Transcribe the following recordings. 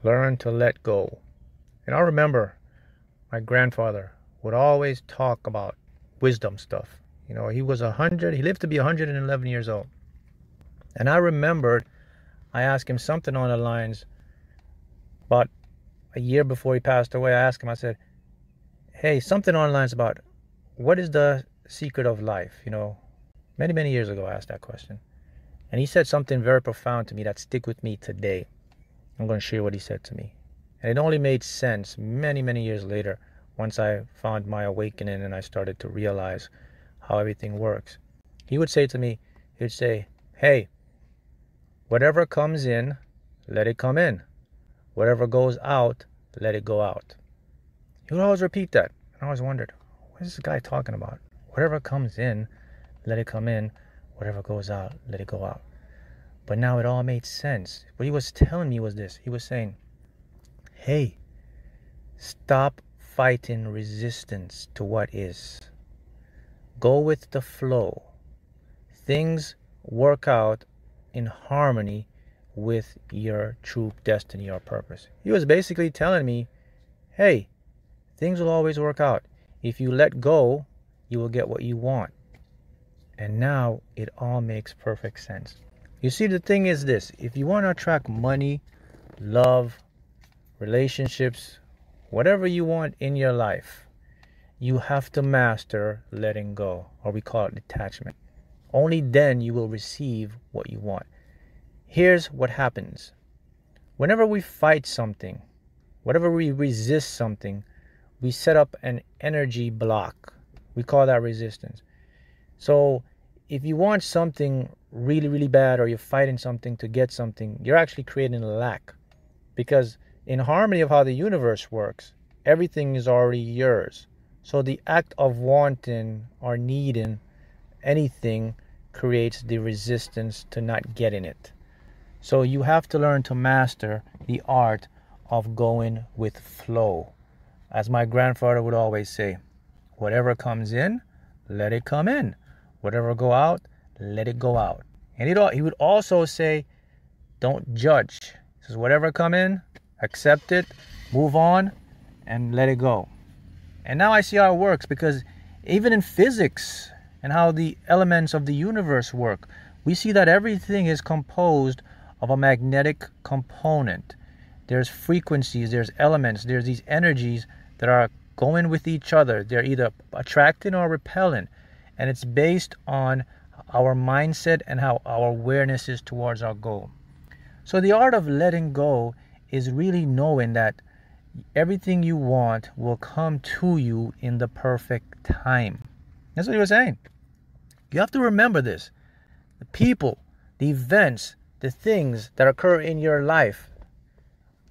Learn to let go. And I remember my grandfather would always talk about wisdom stuff. You know, he lived to be 111 years old. And I remembered I asked him something on the lines about a year before he passed away. I asked him, I said, hey, something on the lines about what is the secret of life? You know, many, many years ago I asked that question. And he said something very profound to me that stick with me today. I'm going to share what he said to me. And it only made sense many, many years later once I found my awakening and I started to realize how everything works. He would say to me, he would say, hey, whatever comes in, let it come in. Whatever goes out, let it go out. He would always repeat that. And I always wondered, what is this guy talking about? Whatever comes in, let it come in. Whatever goes out, let it go out. But now it all made sense. What he was telling me was this. He was saying, hey, stop fighting resistance to what is. Go with the flow. Things work out in harmony with your true destiny or purpose. He was basically telling me, hey, things will always work out. If you let go, you will get what you want. And now it all makes perfect sense. You see, the thing is this. If you want to attract money, love, relationships, whatever you want in your life, you have to master letting go, or we call it detachment. Only then you will receive what you want. Here's what happens. Whenever we fight something, whenever we resist something, we set up an energy block. We call that resistance. So if you want something really, really bad, or you're fighting something to get something, you're actually creating a lack. Because in harmony of how the universe works, everything is already yours. So the act of wanting or needing anything creates the resistance to not getting it. So you have to learn to master the art of going with flow. As my grandfather would always say, whatever comes in, let it come in. Whatever go out, let it go out. And he would also say, don't judge. He says, whatever come in, accept it, move on, and let it go. And now I see how it works, because even in physics and how the elements of the universe work, we see that everything is composed of a magnetic component. There's frequencies, there's elements, there's these energies that are going with each other. They're either attracting or repelling. And it's based on our mindset and how our awareness is towards our goal. So the art of letting go is really knowing that everything you want will come to you in the perfect time. That's what he was saying. You have to remember this. The people, the events, the things that occur in your life,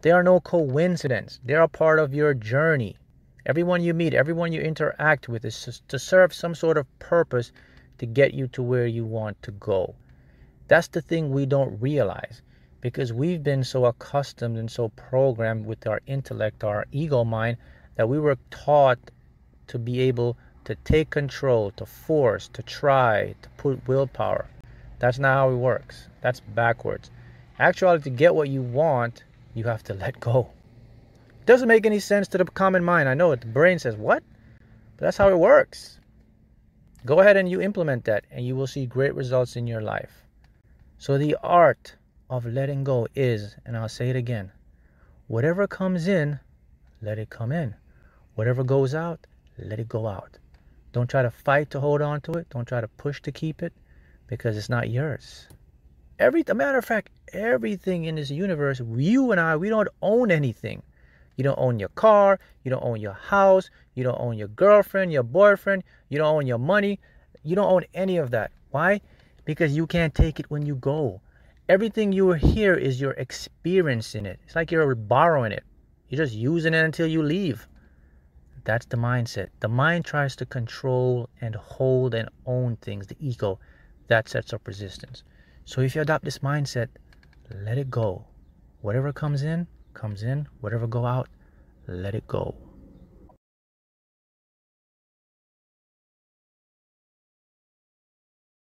they are no coincidence. They are part of your journey. Everyone you meet, everyone you interact with is to serve some sort of purpose to get you to where you want to go. That's the thing we don't realize, because we've been so accustomed and so programmed with our intellect, our ego mind, that we were taught to be able to take control, to force, to try, to put willpower. That's not how it works. That's backwards. Actually, to get what you want, you have to let go. It doesn't make any sense to the common mind. I know it. The brain says, what? But that's how it works. Go ahead and you implement that, and you will see great results in your life. So the art of letting go is, and I'll say it again, whatever comes in, let it come in. Whatever goes out, let it go out. Don't try to fight to hold on to it. Don't try to push to keep it, because it's not yours. As a matter of fact, everything in this universe, you and I, we don't own anything. You don't own your car. You don't own your house. You don't own your girlfriend, your boyfriend. You don't own your money. You don't own any of that. Why? Because you can't take it when you go. Everything you hear is your experience in it. It's like you're borrowing it. You're just using it until you leave. That's the mindset. The mind tries to control and hold and own things, the ego. That sets up resistance. So if you adopt this mindset, let it go. Whatever comes in, comes in. Whatever go out, let it go.